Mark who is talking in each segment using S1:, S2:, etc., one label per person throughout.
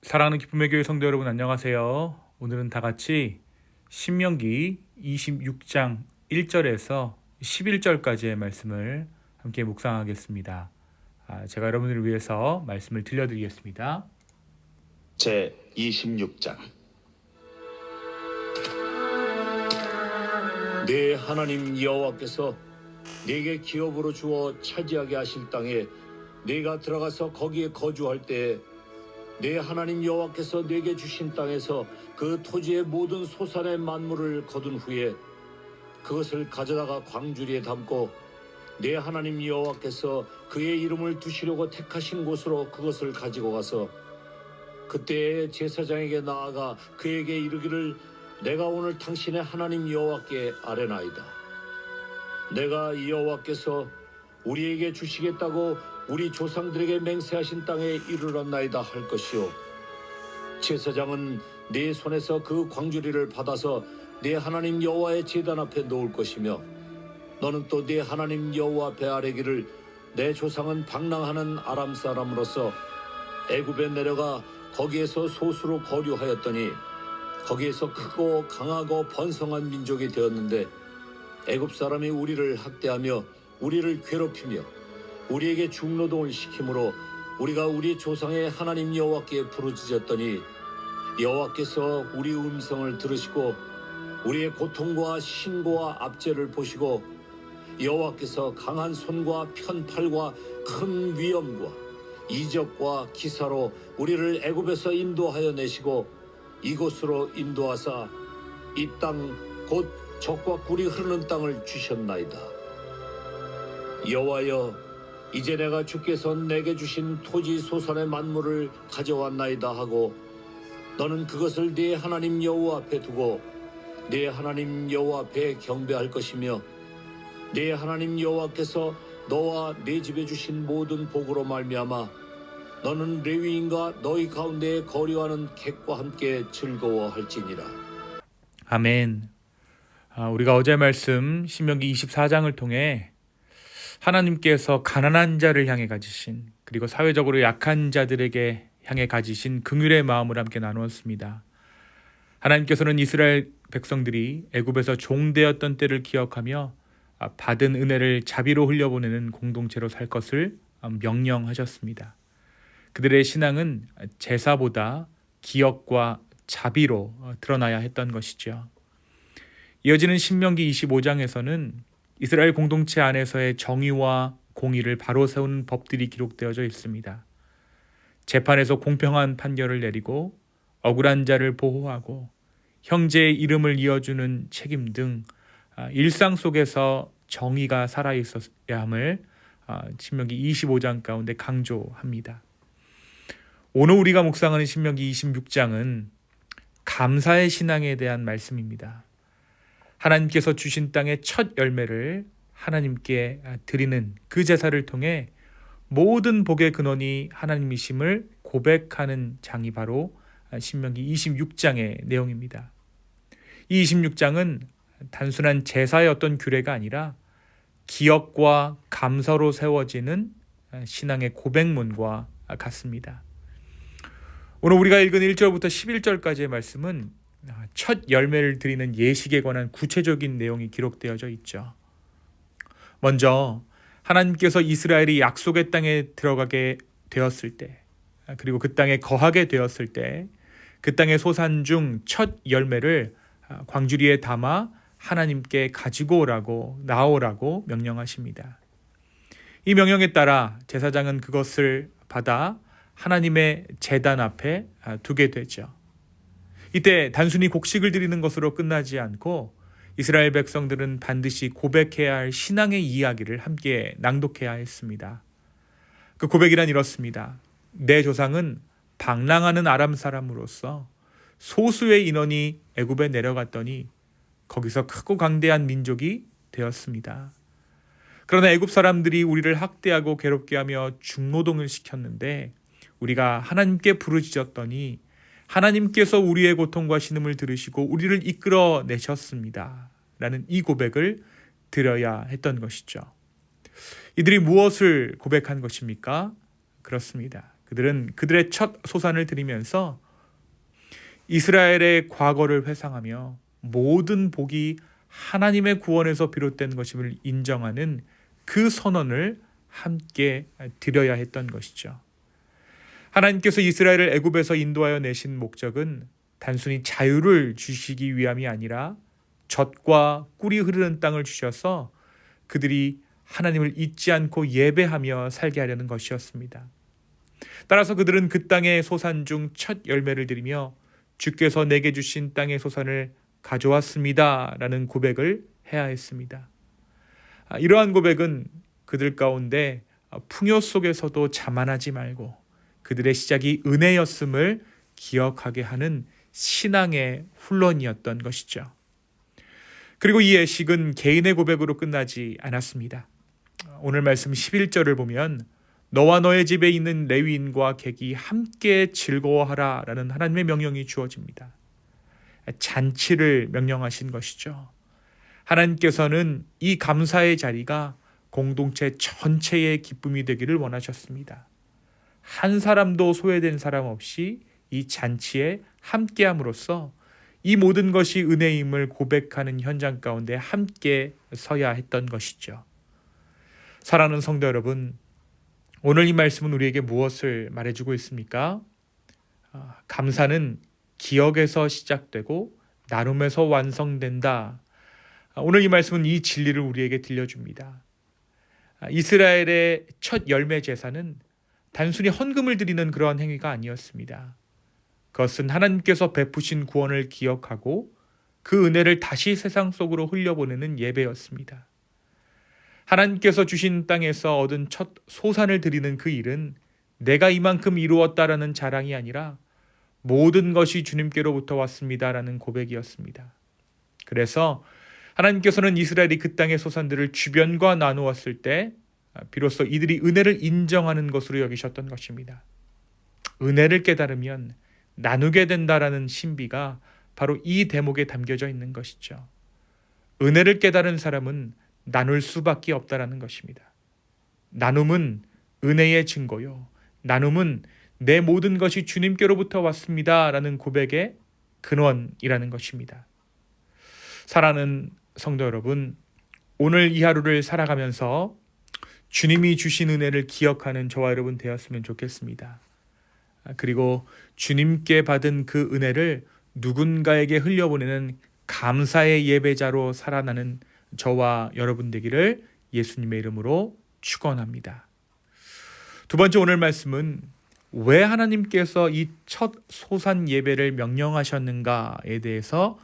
S1: 사랑하는 기쁨의 교회 성도 여러분, 안녕하세요. 오늘은 다 같이 신명기 26장 1절에서 11절까지의 말씀을 함께 묵상하겠습니다. 제가 여러분들을 위해서 말씀을 들려드리겠습니다.
S2: 제 26장. 내 하나님 여호와께서 네게 기업으로 주어 차지하게 하실 땅에 네가 들어가서 거기에 거주할 때에 내 하나님 여호와께서 네게 주신 땅에서 그 토지의 모든 소산의 만물을 거둔 후에 그것을 가져다가 광주리에 담고 내 하나님 여호와께서 그의 이름을 두시려고 택하신 곳으로 그것을 가지고 가서 그때에 제사장에게 나아가 그에게 이르기를 내가 오늘 당신의 하나님 여호와께 아뢰나이다. 내가 여호와께서 우리에게 주시겠다고 우리 조상들에게 맹세하신 땅에 이르렀나이다 할 것이요, 제사장은 네 손에서 그 광주리를 받아서 네 하나님 여호와의 제단 앞에 놓을 것이며 너는 또 네 하나님 여호와 앞에 아뢰기를 내 조상은 방랑하는 아람 사람으로서 애굽에 내려가 거기에서 소수로 거류하였더니 거기에서 크고 강하고 번성한 민족이 되었는데 애굽 사람이 우리를 학대하며 우리를 괴롭히며 우리에게 중노동을 시키므로 우리가 우리 조상의 하나님 여호와께 부르짖었더니 여호와께서 우리 음성을 들으시고 우리의 고통과 신고와 압제를 보시고 여호와께서 강한 손과 편팔과 큰 위엄과 이적과 기사로 우리를 애굽에서 인도하여 내시고 이곳으로 인도하사 이 땅 곧 젖과 꿀이 흐르는 땅을 주셨나이다. 여호와여, 이제 내가 주께서 내게 주신 토지 소산의 만물을 가져왔나이다 하고 너는 그것을 네 하나님 여호와 앞에 두고 네 하나님 여호와 앞에 경배할 것이며 네 하나님 여호와께서 너와 네 집에 주신 모든 복으로 말미암아 너는 레위인과 너희 가운데에 거류하는 객과 함께 즐거워할지니라.
S1: 아멘. 우리가 어제 말씀 신명기 24장을 통해 하나님께서 가난한 자를 향해 가지신, 그리고 사회적으로 약한 자들에게 향해 가지신 긍휼의 마음을 함께 나누었습니다. 하나님께서는 이스라엘 백성들이 애굽에서 종되었던 때를 기억하며 받은 은혜를 자비로 흘려보내는 공동체로 살 것을 명령하셨습니다. 그들의 신앙은 제사보다 기억과 자비로 드러나야 했던 것이죠. 이어지는 신명기 25장에서는 이스라엘 공동체 안에서의 정의와 공의를 바로 세우는 법들이 기록되어져 있습니다. 재판에서 공평한 판결을 내리고 억울한 자를 보호하고 형제의 이름을 이어주는 책임 등 일상 속에서 정의가 살아있어야 함을 신명기 25장 가운데 강조합니다. 오늘 우리가 묵상하는 신명기 26장은 감사의 신앙에 대한 말씀입니다. 하나님께서 주신 땅의 첫 열매를 하나님께 드리는 그 제사를 통해 모든 복의 근원이 하나님이심을 고백하는 장이 바로 신명기 26장의 내용입니다. 이 26장은 단순한 제사의 어떤 규례가 아니라 기억과 감사로 세워지는 신앙의 고백문과 같습니다. 오늘 우리가 읽은 1절부터 11절까지의 말씀은 첫 열매를 드리는 예식에 관한 구체적인 내용이 기록되어져 있죠. 먼저 하나님께서 이스라엘이 약속의 땅에 들어가게 되었을 때, 그리고 그 땅에 거하게 되었을 때 그 땅의 소산 중 첫 열매를 광주리에 담아 하나님께 가지고 오라고, 나오라고 명령하십니다. 이 명령에 따라 제사장은 그것을 받아 하나님의 제단 앞에 두게 되죠. 이때 단순히 곡식을 드리는 것으로 끝나지 않고 이스라엘 백성들은 반드시 고백해야 할 신앙의 이야기를 함께 낭독해야 했습니다. 그 고백이란 이렇습니다. 내 조상은 방랑하는 아람 사람으로서 소수의 인원이 애굽에 내려갔더니 거기서 크고 강대한 민족이 되었습니다. 그러나 애굽 사람들이 우리를 학대하고 괴롭게 하며 중노동을 시켰는데 우리가 하나님께 부르짖었더니 하나님께서 우리의 고통과 신음을 들으시고 우리를 이끌어 내셨습니다. 라는 이 고백을 드려야 했던 것이죠. 이들이 무엇을 고백한 것입니까? 그렇습니다. 그들은 그들의 첫 소산을 드리면서 이스라엘의 과거를 회상하며 모든 복이 하나님의 구원에서 비롯된 것임을 인정하는 그 선언을 함께 드려야 했던 것이죠. 하나님께서 이스라엘을 애굽에서 인도하여 내신 목적은 단순히 자유를 주시기 위함이 아니라 젖과 꿀이 흐르는 땅을 주셔서 그들이 하나님을 잊지 않고 예배하며 살게 하려는 것이었습니다. 따라서 그들은 그 땅의 소산 중 첫 열매를 드리며 주께서 내게 주신 땅의 소산을 가져왔습니다 라는 고백을 해야 했습니다. 이러한 고백은 그들 가운데 풍요 속에서도 자만하지 말고 그들의 시작이 은혜였음을 기억하게 하는 신앙의 훈련이었던 것이죠. 그리고 이 예식은 개인의 고백으로 끝나지 않았습니다. 오늘 말씀 11절을 보면 너와 너의 집에 있는 레위인과 객이 함께 즐거워하라 라는 하나님의 명령이 주어집니다. 잔치를 명령하신 것이죠. 하나님께서는 이 감사의 자리가 공동체 전체의 기쁨이 되기를 원하셨습니다. 한 사람도 소외된 사람 없이 이 잔치에 함께함으로써 이 모든 것이 은혜임을 고백하는 현장 가운데 함께 서야 했던 것이죠. 사랑하는 성도 여러분, 오늘 이 말씀은 우리에게 무엇을 말해주고 있습니까? 감사는 기억에서 시작되고 나눔에서 완성된다. 오늘 이 말씀은 이 진리를 우리에게 들려줍니다. 이스라엘의 첫 열매 제사는 단순히 헌금을 드리는 그러한 행위가 아니었습니다. 그것은 하나님께서 베푸신 구원을 기억하고 그 은혜를 다시 세상 속으로 흘려보내는 예배였습니다. 하나님께서 주신 땅에서 얻은 첫 소산을 드리는 그 일은 내가 이만큼 이루었다라는 자랑이 아니라 모든 것이 주님께로부터 왔습니다라는 고백이었습니다. 그래서 하나님께서는 이스라엘이 그 땅의 소산들을 주변과 나누었을 때 비로소 이들이 은혜를 인정하는 것으로 여기셨던 것입니다. 은혜를 깨달으면 나누게 된다라는 신비가 바로 이 대목에 담겨져 있는 것이죠. 은혜를 깨달은 사람은 나눌 수밖에 없다라는 것입니다. 나눔은 은혜의 증거요. 나눔은 내 모든 것이 주님께로부터 왔습니다라는 고백의 근원이라는 것입니다. 사랑하는 성도 여러분, 오늘 이 하루를 살아가면서 주님이 주신 은혜를 기억하는 저와 여러분 되었으면 좋겠습니다. 그리고 주님께 받은 그 은혜를 누군가에게 흘려보내는 감사의 예배자로 살아나는 저와 여러분 되기를 예수님의 이름으로 축원합니다. 두 번째 오늘 말씀은 왜 하나님께서 이 첫 소산 예배를 명령하셨는가에 대해서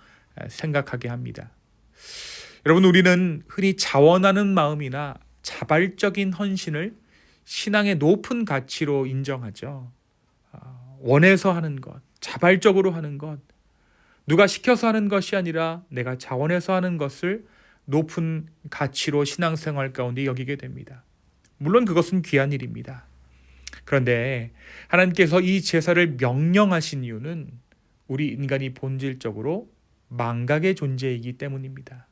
S1: 생각하게 합니다. 여러분, 우리는 흔히 자원하는 마음이나 자발적인 헌신을 신앙의 높은 가치로 인정하죠. 원해서 하는 것, 자발적으로 하는 것, 누가 시켜서 하는 것이 아니라 내가 자원해서 하는 것을 높은 가치로 신앙생활 가운데 여기게 됩니다. 물론 그것은 귀한 일입니다. 그런데 하나님께서 이 제사를 명령하신 이유는 우리 인간이 본질적으로 망각의 존재이기 때문입니다.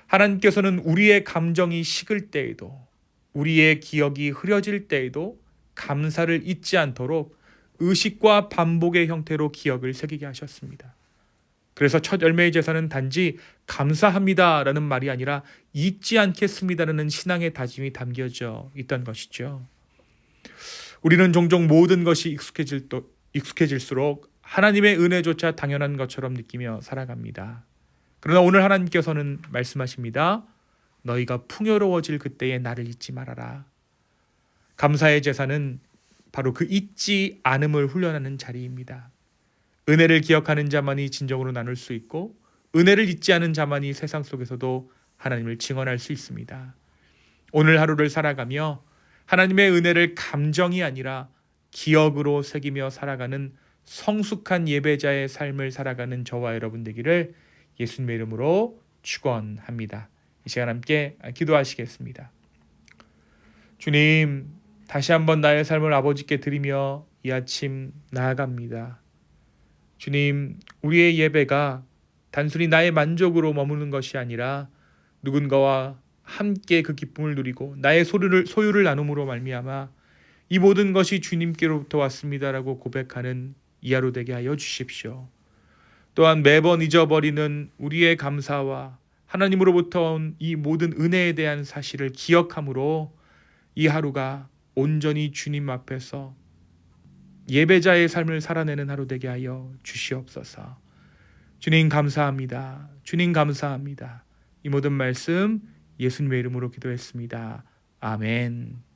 S1: 하나님께서는 우리의 감정이 식을 때에도, 우리의 기억이 흐려질 때에도 감사를 잊지 않도록 의식과 반복의 형태로 기억을 새기게 하셨습니다. 그래서 첫 열매의 제사는 단지 감사합니다라는 말이 아니라 잊지 않겠습니다라는 신앙의 다짐이 담겨져 있던 것이죠. 우리는 종종 모든 것이 익숙해질수록 하나님의 은혜조차 당연한 것처럼 느끼며 살아갑니다. 그러나 오늘 하나님께서는 말씀하십니다. 너희가 풍요로워질 그때에 나를 잊지 말아라. 감사의 제사는 바로 그 잊지 않음을 훈련하는 자리입니다. 은혜를 기억하는 자만이 진정으로 나눌 수 있고 은혜를 잊지 않은 자만이 세상 속에서도 하나님을 증언할 수 있습니다. 오늘 하루를 살아가며 하나님의 은혜를 감정이 아니라 기억으로 새기며 살아가는 성숙한 예배자의 삶을 살아가는 저와 여러분 되기를 예수님의 이름으로 축원합니다. 이 시간 함께 기도하시겠습니다. 주님, 다시 한번 나의 삶을 아버지께 드리며 이 아침 나아갑니다. 주님, 우리의 예배가 단순히 나의 만족으로 머무는 것이 아니라 누군가와 함께 그 기쁨을 누리고 나의 소유를 나눔으로 말미암아 이 모든 것이 주님께로부터 왔습니다라고 고백하는 이 하루 되게 하여 주십시오. 또한 매번 잊어버리는 우리의 감사와 하나님으로부터 온 이 모든 은혜에 대한 사실을 기억함으로 이 하루가 온전히 주님 앞에서 예배자의 삶을 살아내는 하루 되게 하여 주시옵소서. 주님 감사합니다. 주님 감사합니다. 이 모든 말씀 예수님의 이름으로 기도했습니다. 아멘.